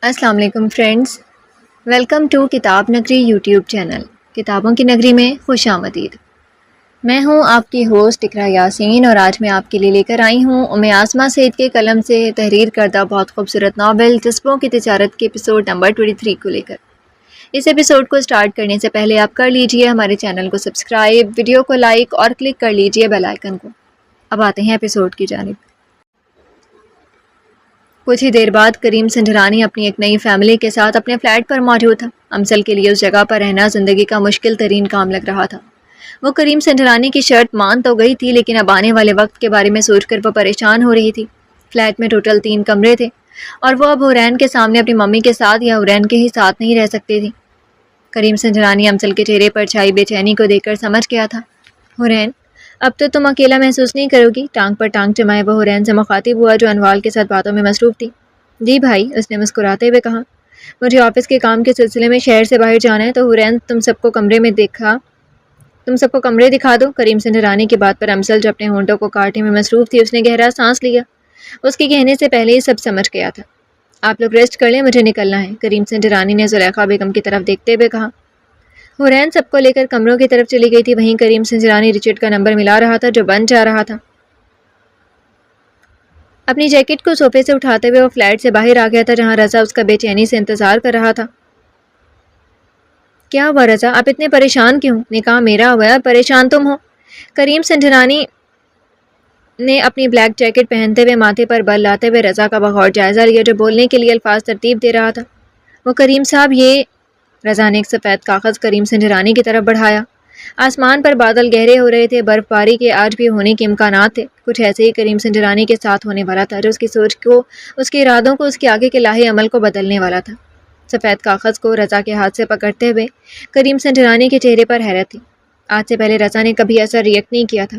السلام علیکم friends, welcome to کتاب نگری یوٹیوب چینل۔ کتابوں کی نگری میں خوش آمدید۔ میں ہوں آپ کی ہوسٹ اقرا یاسین، اور آج میں آپ کے لیے لے کر آئی ہوں آسمہ سعید کے قلم سے تحریر کردہ بہت خوبصورت ناول جذبوں کی تجارت کے ایپیسوڈ نمبر 23 کو لے کر۔ اس ایپیسوڈ کو سٹارٹ کرنے سے پہلے آپ کر لیجئے ہمارے چینل کو سبسکرائب، ویڈیو کو لائک اور کلک کر لیجئے بیل آئیکن کو۔ اب آتے ہیں ایپیسوڈ کی جانب۔ کچھ ہی دیر بعد کریم سنجرانی اپنی ایک نئی فیملی کے ساتھ اپنے فلیٹ پر موجود تھا۔ امسل کے لیے اس جگہ پر رہنا زندگی کا مشکل ترین کام لگ رہا تھا۔ وہ کریم سنجرانی کی شرط مان تو گئی تھی، لیکن اب آنے والے وقت کے بارے میں سوچ کر وہ پریشان ہو رہی تھی۔ فلیٹ میں ٹوٹل 3 کمرے تھے، اور وہ اب حورین کے سامنے اپنی ممی کے ساتھ یا حورین کے ہی ساتھ نہیں رہ سکتی تھی۔ کریم سنجرانی امسل کے چہرے پر چھائی بے چینی کو دیکھ کر سمجھ گیا تھا۔ حورین، اب تو تم اکیلا محسوس نہیں کرو گی؟ ٹانگ پر ٹانگ جمائے وہ حورین سے مخاطب ہوا جو انوال کے ساتھ باتوں میں مصروف تھی۔ جی بھائی، اس نے مسکراتے ہوئے کہا، مجھے آفس کے کام کے سلسلے میں شہر سے باہر جانا ہے، تو حورین تم سب کو کمرے دکھا دو۔ کریم سنجرانی کی بات پر امسل جو اپنے ہونٹوں کو کاٹنے میں مصروف تھی، اس نے گہرا سانس لیا۔ اس کے کہنے سے پہلے ہی سب سمجھ گیا تھا۔ آپ لوگ ریسٹ کر لیں، مجھے نکلنا ہے، کریم سنجرانی نے زلیخا بیگم کی طرف دیکھتے ہوئے کہا۔ حورین سب کو لے کر کمروں کی طرف چلی گئی تھی۔ وہیں کریم سنجرانی رچرڈ کا نمبر ملا رہا تھا جو بند جا رہا تھا۔ اپنی جیکٹ کو صوفے سے اٹھاتے ہوئے وہ فلیٹ سے باہر آ گیا تھا، جہاں رضا اس کا بے چینی سے انتظار کر رہا تھا۔ کیا ہوا رضا، آپ اتنے پریشان کیوں؟ نکاح میرا ہوا ہے، پریشان تم ہو؟ کریم سنجرانی نے اپنی بلیک جیکٹ پہنتے ہوئے ماتھے پر بل لاتے ہوئے رضا کا بغور جائزہ لیا، جو بولنے کے لیے الفاظ ترتیب دے رہا تھا۔ وہ کریم صاحب یہ… رضا نے ایک سفید کاغذ کریم سنجرانی کی طرف بڑھایا۔ آسمان پر بادل گہرے ہو رہے تھے، برف باری کے آج بھی ہونے کے امکانات تھے۔ کچھ ایسے ہی کریم سنجرانی کے ساتھ ہونے والا تھا، جو اس کی سوچ کو، اس کے ارادوں کو، اس کے آگے کے لاہے عمل کو بدلنے والا تھا۔ سفید کاغذ کو رضا کے ہاتھ سے پکڑتے ہوئے کریم سنجرانی کے چہرے پر حیرت تھی۔ آج سے پہلے رضا نے کبھی ایسا ریئیکٹ نہیں کیا تھا۔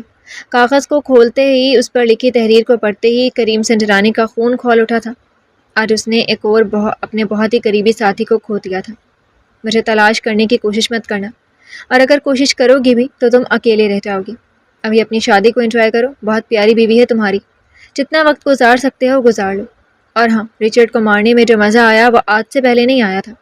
کاغذ کو کھولتے ہی، اس پر لکھی تحریر کو پڑھتے ہی کریم سنجرانی کا خون کھول اٹھا تھا۔ آج اس نے ایک اور اپنے بہت ہی قریبی ساتھی کو کھو دیا تھا۔ مجھے تلاش کرنے کی کوشش مت کرنا، اور اگر کوشش کرو گی بھی تو تم اکیلے رہ جاؤ گی۔ ابھی اپنی شادی کو انجوائے کرو، بہت پیاری بیوی ہے تمہاری، جتنا وقت گزار سکتے ہو گزار لو۔ اور ہاں، رچرڈ کو مارنے میں جو مزہ آیا وہ آج سے پہلے نہیں آیا تھا۔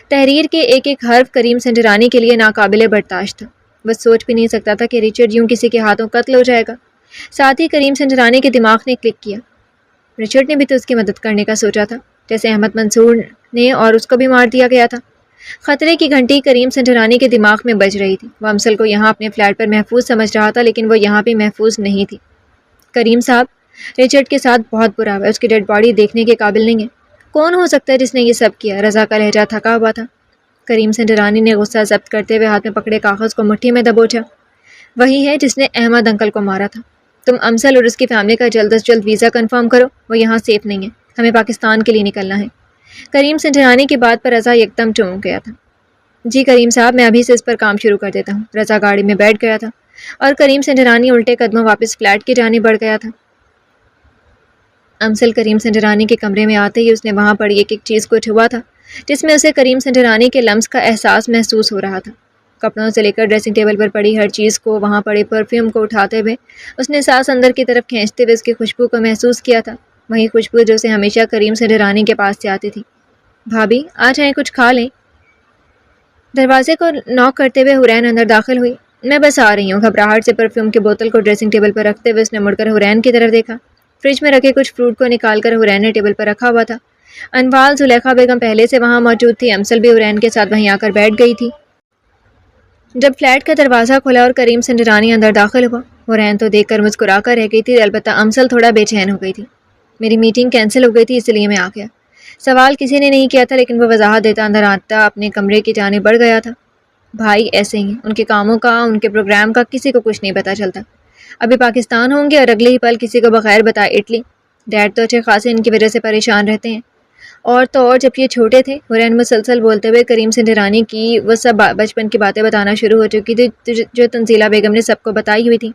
تحریر کے ایک ایک حرف کریم سنجرانی کے لیے ناقابل برداشت تھا۔ وہ سوچ بھی نہیں سکتا تھا کہ رچرڈ یوں کسی کے ہاتھوں قتل ہو جائے گا۔ ساتھ ہی کریم سنجرانی کے دماغ نے کلک کیا۔ رچرڈ نے بھی تو اس کی مدد کرنے کا سوچا تھا، جیسے احمد منصور نے، اور اس کو بھی مار دیا گیا تھا۔ خطرے کی گھنٹی کریم سنجرانی کے دماغ میں بج رہی تھی۔ وہ امسل کو یہاں اپنے فلیٹ پر محفوظ سمجھ رہا تھا، لیکن وہ یہاں بھی محفوظ نہیں تھی۔ کریم صاحب، رچرڈ کے ساتھ بہت برا ہوا ہے، اس کی ڈیڈ باڈی دیکھنے کے قابل نہیں ہے۔ کون ہو سکتا ہے جس نے یہ سب کیا؟ رضا کا لہجہ تھکا ہوا تھا۔ کریم سنجرانی نے غصہ ضبط کرتے ہوئے ہاتھ میں پکڑے کاغذ کو مٹھی میں دبوچا۔ وہی ہے جس نے احمد انکل کو مارا تھا۔ تم امسل اور اس کی فیملی کا جلد از جلد ویزا کنفرم کرو، وہ یہاں سیف نہیں ہے، ہمیں پاکستان کے لیے نکلنا ہے۔ کریم سنجرانی کی بات پر رضا یکدم چونک گیا تھا۔ جی کریم صاحب، میں ابھی سے اس پر کام شروع کر دیتا ہوں۔ رضا گاڑی میں بیٹھ گیا تھا، اور کریم سنجرانی الٹے قدموں واپس فلیٹ کی جانب بڑھ گیا تھا۔ امسل کریم سنجرانی کے کمرے میں آتے ہی اس نے وہاں پڑی ایک ایک چیز کو چھوا تھا، جس میں اسے کریم سنجرانی کے لمس کا احساس محسوس ہو رہا تھا۔ کپڑوں سے لے کر ڈریسنگ ٹیبل پر پڑی ہر چیز کو، وہاں پڑے پرفیوم کو اٹھاتے ہوئے اس نے سانس اندر کی طرف کھینچتے ہوئے اس کی خوشبو کو محسوس کیا تھا، وہی خوشبو جو اسے ہمیشہ کریم سنجرانی کے پاس سے آتی تھی۔ بھابھی آ جائیں، کچھ کھا لیں۔ دروازے کو ناک کرتے ہوئے حورین اندر داخل ہوئی۔ میں بس آ رہی ہوں۔ گھبراہٹ سے پرفیوم کی بوتل کو ڈریسنگ ٹیبل پر رکھتے ہوئے اس نے مڑ کر حورین کی طرف دیکھا۔ فریج میں رکھے کچھ فروٹ کو نکال کر حورین نے ٹیبل پر رکھا ہوا تھا۔ انوال، زلیخا بیگم پہلے سے وہاں موجود تھی۔ امسل بھی حورین کے ساتھ وہیں آ کر بیٹھ گئی تھی۔ جب فلیٹ کا دروازہ کھلا اور کریم سنجرانی اندر داخل ہوا، حورین تو دیکھ کر مسکرا کر رہ گئی تھی، البتہ امسل تھوڑا بے چین ہو گئی تھی۔ میری میٹنگ کینسل ہو گئی تھی، اس لیے میں آ گیا۔ سوال کسی نے نہیں کیا تھا، لیکن وہ وضاحت دیتا اندر آتا اپنے کمرے کی جانب بڑھ گیا تھا۔ بھائی ایسے ہی، ان کے کاموں کا، ان کے پروگرام کا کسی کو کچھ نہیں پتہ چلتا۔ ابھی پاکستان ہوں گے اور اگلے ہی پل کسی کو بغیر بتائے اٹلی۔ ڈیڈ تو اچھے خاصے ان کی وجہ سے پریشان رہتے ہیں۔ اور تو اور جب یہ چھوٹے تھے، حورین مسلسل بولتے ہوئے کریم سنجرانی کی وہ سب بچپن کی باتیں بتانا شروع ہو چکی تھی جو تنزیلہ بیگم نے سب کو بتائی ہوئی تھی۔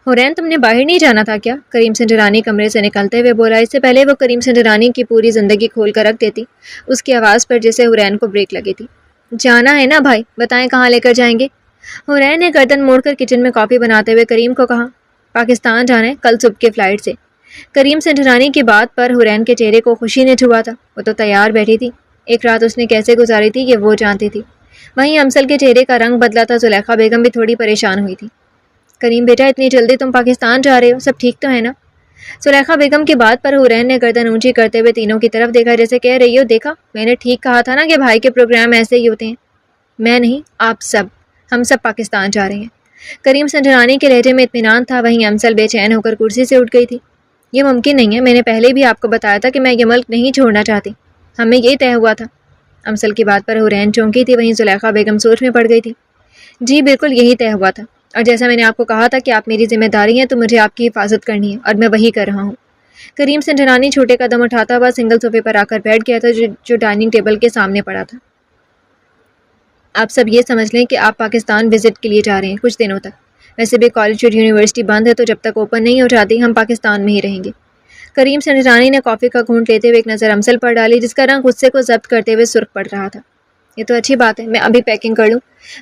حورین، تم نے باہر نہیں جانا تھا کیا؟ کریم سنجرانی کمرے سے نکلتے ہوئے بولا۔ اس سے پہلے وہ کریم سنجرانی کی پوری زندگی کھول کر رکھ دیتی، اس کی آواز پر جیسے حورین کو بریک لگی تھی۔ جانا ہے نا بھائی، بتائیں کہاں لے کر جائیں گے؟ حورین نے گردن موڑ کر کچن میں کافی بناتے ہوئے کریم کو کہا۔ پاکستان جانا ہے، کل صبح کے فلائٹ سے۔ کریم سنجرانی کی بات پر حرین کے چہرے کو خوشی نے چھوا تھا. وہ تو تیار بیٹھی تھی. ایک رات اس نے کیسے گزاری تھی کہ وہ جانتی تھی. وہیں امسل کے چہرے کا رنگ بدلا تھا. زلیخا بیگم بھی تھوڑی پریشان ہوئی تھی. کریم بیٹا اتنی جلدی تم پاکستان جا رہے ہو؟ سب ٹھیک تو ہے نا؟ زلیخا بیگم کی بات پر حرین نے گردن اونچی کرتے ہوئے تینوں کی طرف دیکھا جیسے کہہ رہی ہو دیکھا میں نے ٹھیک کہا تھا نا کہ بھائی کے پروگرام ایسے ہی ہوتے ہیں. میں نہیں آپ سب، ہم سب پاکستان جا رہے ہیں. کریم سنجرانی کے لہجے میں اطمینان تھا. وہیں امسل بے چین ہو کر کرسی سے اٹھ گئی تھی. یہ ممکن نہیں ہے، میں نے پہلے بھی آپ کو بتایا تھا کہ میں یہ ملک نہیں چھوڑنا چاہتی. ہمیں یہ طے ہوا تھا. امسل کی بات پر حرین چونکی تھی. وہیں زلیخا بیگم سوچ میں پڑ گئی تھی. جی بالکل یہی طے ہوا تھا، اور جیسا میں نے آپ کو کہا تھا کہ آپ میری ذمہ داری ہیں تو مجھے آپ کی حفاظت کرنی ہے، اور میں وہی کر رہا ہوں. کریم سنجرانی چھوٹے قدم اٹھاتا ہوا سنگل صوفے پر آ کر بیٹھ گیا تھا جو ڈائننگ ٹیبل کے سامنے پڑا تھا. آپ سب یہ سمجھ لیں کہ آپ پاکستان وزٹ کے لیے جا رہے ہیں کچھ دنوں تک. ویسے بھی کالج اور یونیورسٹی بند ہے تو جب تک اوپن نہیں ہو جاتی ہم پاکستان میں ہی رہیں گے. کریم سنجرانی نے کافی کا گھونٹ لیتے ہوئے ایک نظر امسل پر ڈالی جس کا رنگ غصے کو ضبط کرتے ہوئے سرخ پڑ رہا تھا. یہ تو اچھی بات ہے، میں ابھی پیکنگ کر لوں.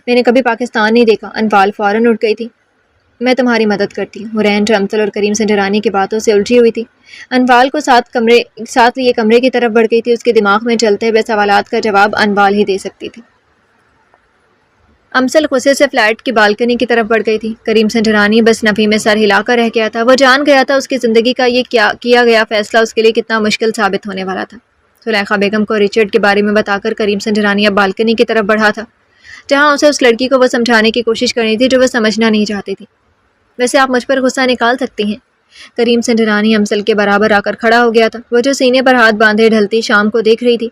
میں نے کبھی پاکستان نہیں دیکھا. انوال فوراً اٹھ گئی تھی. میں تمہاری مدد کرتی ہوں. حرین جو امسل اور کریم سنجرانی کی باتوں سے الجھی ہوئی تھی انوال کو ساتھ لیے کمرے کی طرف بڑھ گئی تھی. اس کے دماغ میں چلتے ہوئے سوالات کا جواب انوال ہی دے سکتی تھی. امسل غصے سے فلیٹ کی بالکنی کی طرف بڑھ گئی تھی. کریم سنجرانی بس نفی میں سر ہلا کر رہ گیا تھا. وہ جان گیا تھا اس کی زندگی کا یہ کیا گیا فیصلہ اس کے لیے کتنا مشکل ثابت ہونے والا تھا. زلیخا بیگم کو ریچرڈ کے بارے میں بتا کر کریم سنجرانی اب بالکنی کی طرف بڑھا تھا جہاں اسے اس لڑکی کو وہ سمجھانے کی کوشش کرنی تھی جو وہ سمجھنا نہیں چاہتی تھی. ویسے آپ مجھ پر غصہ نکال سکتی ہیں. کریم سنجرانی امسل کے برابر آ کر کھڑا ہو گیا تھا. وہ جو سینے پر ہاتھ باندھے ڈھلتی شام کو دیکھ رہی تھی.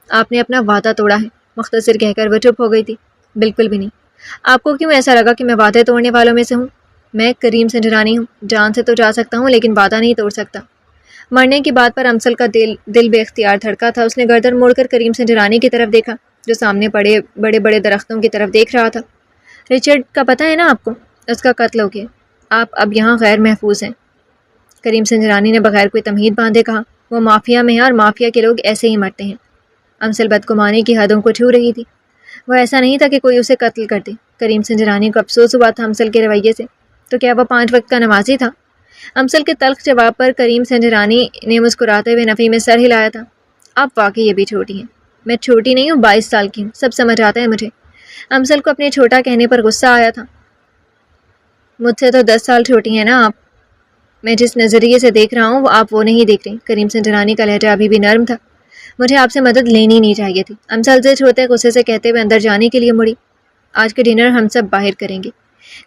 آپ نے اپنا وعدہ توڑا ہے، مختصر کہہ کر وہ چپ ہو گئی تھی. بالکل بھی نہیں. آپ کو کیوں ایسا لگا کہ میں وعدے توڑنے والوں میں سے ہوں؟ میں کریم سنجرانی ہوں. جان سے تو جا سکتا ہوں لیکن وعدہ نہیں توڑ سکتا. مرنے کی بات پر امسل کا دل بے اختیار دھڑکا تھا. اس نے گردن موڑ کر کریم سنجرانی کی طرف دیکھا جو سامنے بڑے بڑے درختوں کی طرف دیکھ رہا تھا. ریچرڈ کا پتہ ہے نا آپ کو؟ اس کا قتل ہو گیا. آپ اب یہاں غیر محفوظ ہیں. کریم سنجرانی نے بغیر کوئی تمہید باندھے کہا. وہ مافیا میں ہے اور مافیا کے لوگ ایسے ہی مرتے ہیں. امسل بدگمانی کی حدوں کو چھو رہی تھی. وہ ایسا نہیں تھا کہ کوئی اسے قتل کر دے. کریم سنجرانی کو افسوس ہوا تھا امسل کے رویے سے. تو کیا وہ 5 وقت کا نمازی تھا؟ امسل کے تلخ جواب پر کریم سنجرانی نے مسکراتے ہوئے نفی میں سر ہلایا تھا. آپ واقعی یہ بھی چھوٹی ہیں. میں چھوٹی نہیں ہوں، 22 سال کی ہوں. سب سمجھ آتا ہے مجھے. امسل کو اپنے چھوٹا کہنے پر غصہ آیا تھا. مجھ سے تو 10 سال چھوٹی ہیں نا آپ. میں جس نظریے سے دیکھ رہا ہوں وہ آپ وہ نہیں دیکھ رہی. کریم سنجرانی کا لہجہ ابھی بھی نرم تھا. مجھے آپ سے مدد لینی نہیں چاہیے تھی. امسل سے چھوٹے غصے سے کہتے ہوئے اندر جانے کے لیے مڑی. آج کے ڈنر ہم سب باہر کریں گے.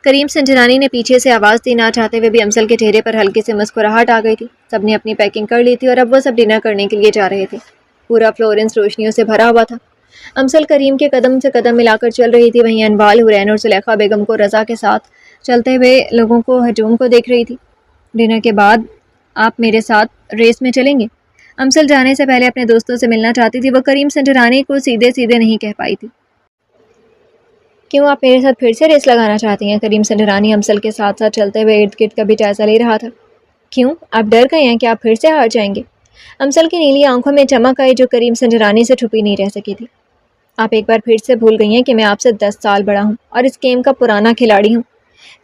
کریم سنجرانی نے پیچھے سے آواز دی. نہ چاہتے ہوئے بھی امسل کے چہرے پر ہلکی سے مسکراہٹ آ گئی تھی. سب نے اپنی پیکنگ کر لی تھی اور اب وہ سب ڈنر کرنے کے لیے جا رہے تھے. پورا فلورنس روشنیوں سے بھرا ہوا تھا. امسل کریم کے قدم سے قدم ملا کر چل رہی تھی. وہیں انوال حرین اور زلیخا بیگم کو رضا کے ساتھ چلتے ہوئے لوگوں کو ہجوم کو دیکھ رہی تھی. ڈنر کے بعد آپ میرے ساتھ ریس میں چلیں گے؟ امسل جانے سے پہلے اپنے دوستوں سے ملنا چاہتی تھی. وہ کریم سنجرانی کو سیدھے نہیں کہہ پائی تھی. کیوں آپ میرے ساتھ پھر سے ریس لگانا چاہتی ہیں؟ کریم سنجرانی امسل کے ساتھ ساتھ چلتے ہوئے ارد گرد کا بھی جائزہ لے رہا تھا. کیوں آپ ڈر گئے ہیں کہ آپ پھر سے ہار جائیں گے؟ امسل کی نیلی آنکھوں میں چمک آئی جو کریم سنجرانی سے چھپی نہیں رہ سکی تھی. آپ ایک بار پھر سے بھول گئی ہیں کہ میں آپ سے 10 سال بڑا ہوں اور اس گیم کا پرانا کھلاڑی ہوں.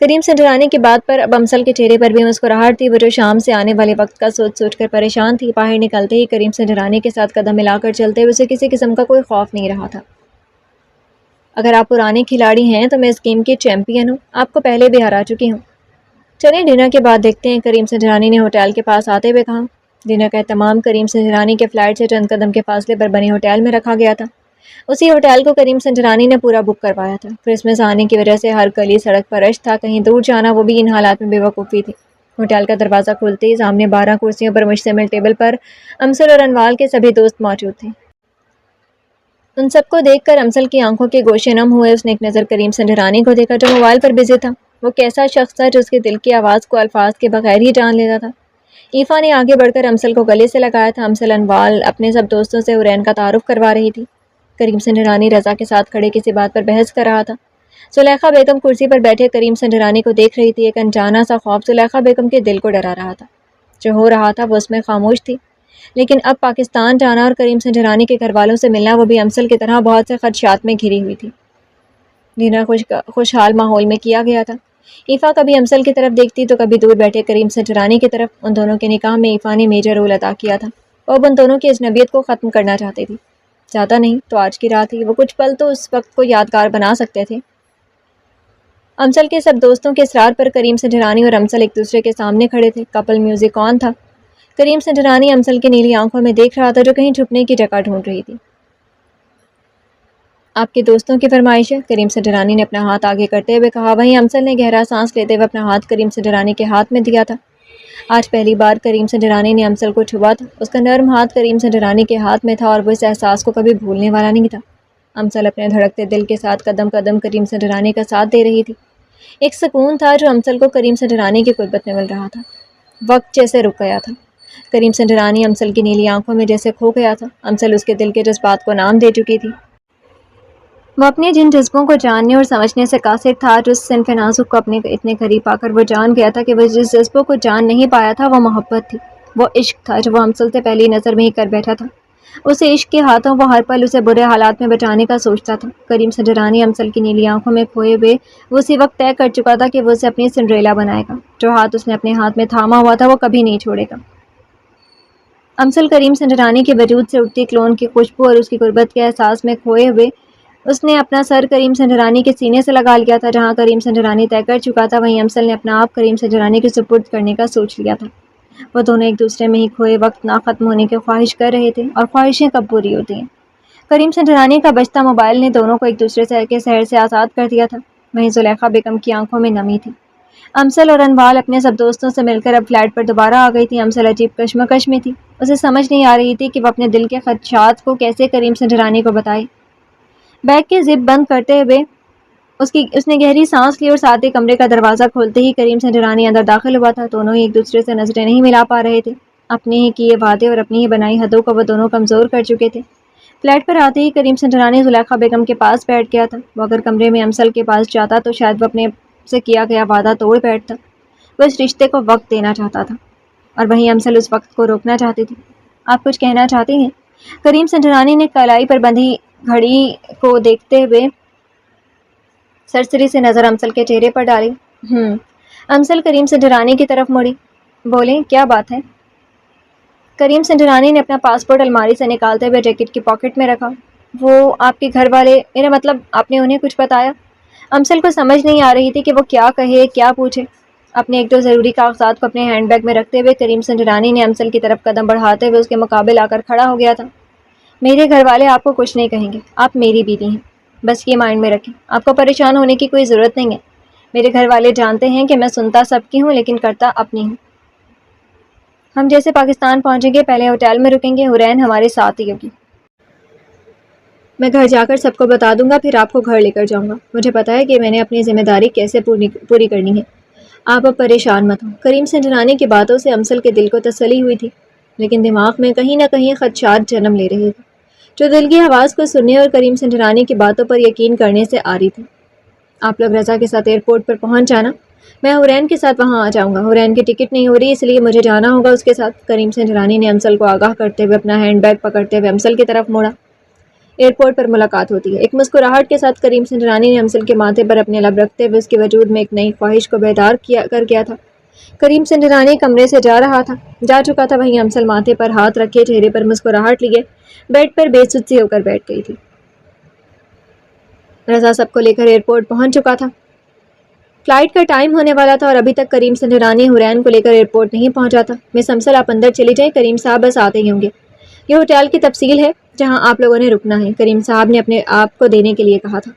کریم سنجرانی کی بات پر اب امسل کے چہرے پر بھی مسکراہٹ تھی. وہ جو شام سے آنے والے وقت کا سوچ کر پریشان تھی. باہر نکلتے ہی کریم سنجرانی کے ساتھ قدم ملا کر چلتے ہوئے اسے کسی قسم کا کوئی خوف نہیں رہا تھا. اگر آپ پرانے کھلاڑی ہیں تو میں اس گیم کی چیمپئن ہوں. آپ کو پہلے بھی ہرا چکی ہوں. چلیں ڈنر کے بعد دیکھتے ہیں. کریم سنجرانی نے ہوٹل کے پاس آتے ہوئے کہا. ڈنر کا اہتمام کریم سنجرانی کے فلیٹ سے چند قدم کے فاصلے پر بنے ہوٹل میں رکھا گیا تھا. اسی ہوٹل کو کریم سنجرانی نے پورا بک کروایا تھا. کرسمس آنے کی وجہ سے ہر گلی سڑک پر رش تھا. کہیں دور جانا وہ بھی ان حالات میں بے وقوفی تھی. ہوٹل کا دروازہ کھلتے ہی سامنے 12 کرسیوں پر مشتمل ٹیبل پر امسل اور انوال کے سبھی دوست موجود تھے. ان سب کو دیکھ کر امسل کی آنکھوں کے گوشے نم ہوئے. اس نے ایک نظر کریم سنجرانی کو دیکھا جو موبائل پر بزی تھا. وہ کیسا شخص تھا جو اس کے دل کی آواز کو الفاظ کے بغیر ہی جان لیتا تھا. ایفا نے آگے بڑھ کر امسل کو گلے سے لگایا تھا. امسل انوال اپنے سب دوستوں سے حرین کا تعارف کروا رہی تھی. کریم سنجرانی رضا کے ساتھ کھڑے کسی بات پر بحث کر رہا تھا. زلیخا بیگم کرسی پر بیٹھے کریم سنجرانی کو دیکھ رہی تھی. ایک انجانا سا خوف زلیخا بیگم کے دل کو ڈرا رہا تھا. جو ہو رہا تھا وہ اس میں خاموش تھی. لیکن اب پاکستان جانا اور کریم سنجرانی کے گھر والوں سے ملنا وہ بھی امسل کی طرح بہت سے خدشات میں گھری ہوئی تھی. ڈنر خوشحال ماحول میں کیا گیا تھا. ایفا کبھی امسل کی طرف دیکھتی تو کبھی دور بیٹھے کریم سنجرانی کی طرف۔ ان دونوں کے نکاح میں ایفا نے میجر رول ادا کیا تھا۔ وہ اب ان دونوں کی اجنبیت کو ختم کرنا چاہتی تھی۔ زیادہ نہیں تو آج کی رات ہی وہ کچھ پل تو اس وقت کو یادگار بنا سکتے تھے۔ امسل کے سب دوستوں کے اصرار پر کریم سنجرانی اور امسل ایک دوسرے کے سامنے کھڑے تھے۔ کپل میوزک آن تھا۔ کریم سنجرانی امسل کی نیلی آنکھوں میں دیکھ رہا تھا جو کہیں چھپنے کی جگہ ڈھونڈ رہی تھی۔ آپ کے دوستوں کی فرمائش ہے، کریم سنجرانی نے اپنا ہاتھ آگے کرتے ہوئے کہا۔ وہیں امسل نے گہرا سانس لیتے ہوئے اپنا ہاتھ کریم سنجرانی کے ہاتھ میں دیا تھا۔ آج پہلی بار کریم سنجرانی نے امسل کو چھوا تھا۔ اس کا نرم ہاتھ کریم سنجرانی کے ہاتھ میں تھا اور وہ اس احساس کو کبھی بھولنے والا نہیں تھا۔ امسل اپنے دھڑکتے دل کے ساتھ قدم قدم کریم سنجرانی کا ساتھ دے رہی تھی۔ ایک سکون تھا جو امسل کو کریم سنجرانی کی قربت میں مل رہا تھا۔ وقت جیسے رک گیا تھا۔ کریم سنجرانی امسل کی نیلی آنکھوں میں جیسے کھو گیا تھا۔ امسل اس کے دل کے جذبات کو نام دے چکی تھی۔ وہ اپنے جن جذبوں کو جاننے اور سمجھنے سے قاصر تھا، جو اس صنف نازک کو اپنے اتنے قریب پا کر وہ جان گیا تھا کہ وہ جس جذبوں کو جان نہیں پایا تھا وہ محبت تھی، وہ عشق تھا جو وہ امسل سے پہلی نظر میں ہی کر بیٹھا تھا۔ اسے عشق کے ہاتھوں وہ ہر پل اسے برے حالات میں بچانے کا سوچتا تھا۔ کریم سنجرانی امسل کی نیلی آنکھوں میں کھوئے ہوئے وہ اسی وقت طے کر چکا تھا کہ وہ اسے اپنی سنڈریلا بنائے گا۔ جو ہاتھ اس نے اپنے ہاتھ میں تھاما ہوا تھا وہ کبھی نہیں چھوڑے گا۔ امسل کریم سنجرانی کے وجود سے اٹھتی کلون کی خوشبو اور اس کی غربت کے احساس میں کھوئے ہوئے اس نے اپنا سر کریم سنجرانی کے سینے سے لگا لیا تھا۔ جہاں کریم سنجرانی طے کر چکا تھا وہیں امسل نے اپنا آپ کریم سنجرانی کے سپرد کرنے کا سوچ لیا تھا۔ وہ دونوں ایک دوسرے میں ہی کھوئے وقت نہ ختم ہونے کی خواہش کر رہے تھے، اور خواہشیں کب پوری ہوتی ہیں۔ کریم سنجرانی کا بجتا موبائل نے دونوں کو ایک دوسرے کے سحر سے آزاد کر دیا تھا۔ وہیں زلیخا بیگم کی آنکھوں میں نمی تھی۔ امسل اور انوال اپنے سب دوستوں سے مل کر اب فلیٹ پر دوبارہ آ گئی تھی۔ امسل عجیب کشمکش میں تھی۔ اسے سمجھ نہیں آ رہی تھی کہ وہ اپنے دل کے خدشات کو کیسے کریم سنجرانی کو بتائے۔ بیگ کے زپ بند کرتے ہوئے اس نے گہری سانس لی اور ساتھ ہی کمرے کا دروازہ کھولتے ہی کریم سنجرانی اندر داخل ہوا تھا۔ دونوں ہی ایک دوسرے سے نظریں نہیں ملا پا رہے تھے۔ اپنے ہی کیے وعدے اور اپنی ہی بنائی حدوں کو وہ دونوں کمزور کر چکے تھے۔ فلیٹ پر آتے ہی کریم سنجرانی زلیخا بیگم کے پاس بیٹھ گیا تھا۔ وہ اگر کمرے میں امسل کے پاس جاتا تو شاید وہ اپنے سے کیا گیا وعدہ توڑ بیٹھتا۔ وہ اس رشتے کو وقت دینا چاہتا تھا، اور وہیں امسل اس وقت کو روکنا چاہتی تھی۔ آپ کچھ کہنا چاہتی ہیں؟ کریم سنجرانی نے کلائی پر بندھی گھڑی کو دیکھتے ہوئے سرسری سے نظر امسل کے چہرے پر ڈالی۔ امسل کریم سنجرانی کی طرف مڑی۔ بولیں، کیا بات ہے؟ کریم سنجرانی نے اپنا پاسپورٹ الماری سے نکالتے ہوئے جیکٹ کی پاکٹ میں رکھا۔ وہ آپ کے گھر والے، میرا مطلب آپ نے انہیں کچھ بتایا؟ امسل کو سمجھ نہیں آ رہی تھی کہ وہ کیا کہے، کیا پوچھے۔ اپنے ایک دو ضروری کاغذات کو اپنے ہینڈ بیگ میں رکھتے ہوئے کریم سنجرانی نے امسل کی طرف قدم بڑھاتے ہوئے اس کے مقابل آ کر کھڑا ہو گیا تھا۔ میرے گھر والے آپ کو کچھ نہیں کہیں گے، آپ میری بیوی ہیں، بس یہ مائنڈ میں رکھیں۔ آپ کو پریشان ہونے کی کوئی ضرورت نہیں ہے۔ میرے گھر والے جانتے ہیں کہ میں سنتا سب کی ہوں لیکن کرتا اپنی ہوں۔ ہم جیسے پاکستان پہنچیں گے پہلے ہوٹل میں رکیں گے، حرین ہمارے ساتھ ہی ہوگی۔ میں گھر جا کر سب کو بتا دوں گا، پھر آپ کو گھر لے کر جاؤں گا۔ مجھے پتا ہے کہ میں نے اپنی ذمہ داری کیسے پوری کرنی ہے۔ آپ اب پریشان مت ہوں۔ کریم سنجرانی کی باتوں سے امسل کے دل کو تسلی ہوئی تھی، لیکن دماغ میں کہیں نہ کہیں خدشات جنم لے رہے تھے، جو دل کی آواز کو سننے اور کریم سنجرانی کی باتوں پر یقین کرنے سے آ رہی تھی۔ آپ لوگ رضا کے ساتھ ایئرپورٹ پر پہنچ جانا، میں حرین کے ساتھ وہاں آ جاؤں گا۔ حرین کی ٹکٹ نہیں ہو رہی اس لیے مجھے جانا ہوگا اس کے ساتھ۔ کریم سنجرانی نے امسل کو آگاہ کرتے ہوئے اپنا ہینڈ بیگ پکڑتے ہوئے امسل کی طرف موڑا۔ ایئرپورٹ پر ملاقات ہوتی ہے۔ ایک مسکراہٹ کے ساتھ کریم سنجرانی نے امسل کے ماتھے پر اپنے لب رکھتے ہوئے اس کے وجود میں ایک نئی خواہش کو بیدار کر گیا تھا۔ کریم سنجرانی کمرے سے جا چکا تھا، وہیں امسل ماتھے پر ہاتھ رکھے چہرے پر مسکراہٹ لیے بیڈ پر بے سود سی ہو کر بیٹھ گئی تھی۔ رضا سب کو لے کر ایئرپورٹ پہنچ چکا تھا۔ فلائٹ کا ٹائم ہونے والا تھا اور ابھی تک کریم سنجرانی حرین کو لے کر ایئرپورٹ نہیں پہنچا تھا۔ مس امسل آپ اندر چلی جائیں، کریم صاحب بس آتے ہی ہوں گے۔ یہ ہوٹل کی تفصیل ہے جہاں آپ لوگوں نے رکنا ہے، کریم صاحب نے اپنے آپ کو دینے کے لیے کہا تھا۔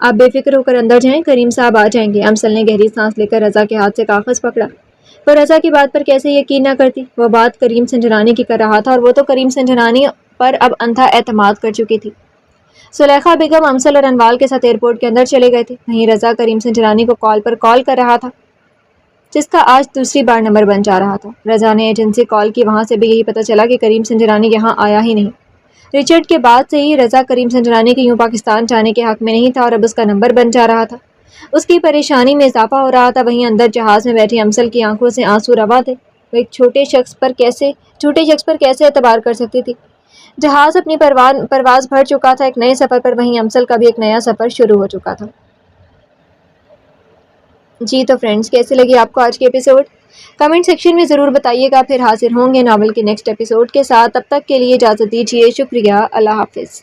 آپ بے فکر ہو کر اندر جائیں، کریم صاحب آ جائیں گے۔ امسل نے گہری سانس لے کر رضا کے ہاتھ سے کاغذ پکڑا۔ وہ رضا کی بات پر کیسے یقین نہ کرتی؟ وہ بات کریم سنجرانی کی کر رہا تھا اور وہ تو کریم سنجرانی پر اب اندھا اعتماد کر چکی تھی۔ زلیخا بیگم امسل اور انوال کے ساتھ ایئرپورٹ کے اندر چلے گئے تھے۔ وہیں رضا کریم سنجرانی کو کال پر کال کر رہا تھا، جس کا آج دوسری بار نمبر بن جا رہا تھا۔ رضا نے ایجنسی کال کی، وہاں سے بھی یہی پتہ چلا کہ کریم سنجرانی یہاں آیا ہی نہیں۔ رچرڈ کے بعد سے ہی رضا کریم سنجرانی کے یوں پاکستان جانے کے حق میں نہیں تھا اور اب اس کا نمبر بن جا رہا تھا۔ اس کی پریشانی میں اضافہ ہو رہا تھا۔ وہیں اندر جہاز میں بیٹھی امسل کی آنکھوں سے آنسو روا تھے۔ وہ ایک چھوٹے شخص پر کیسے اعتبار کر سکتی تھی؟ جہاز اپنی پرواز بھر چکا تھا ایک نئے سفر پر، وہیں امسل کا بھی ایک نیا سفر شروع ہو چکا تھا۔ جی تو فرینڈس، کیسے لگی آپ کو آج کی ایپیسوڈ؟ کمنٹ سیکشن میں ضرور بتائیے گا. پھر حاضر ہوں گے ناول کے نیکسٹ ایپیسوڈ کے ساتھ. تب تک کے لیے اجازت دیجیے. شکریہ. اللہ حافظ.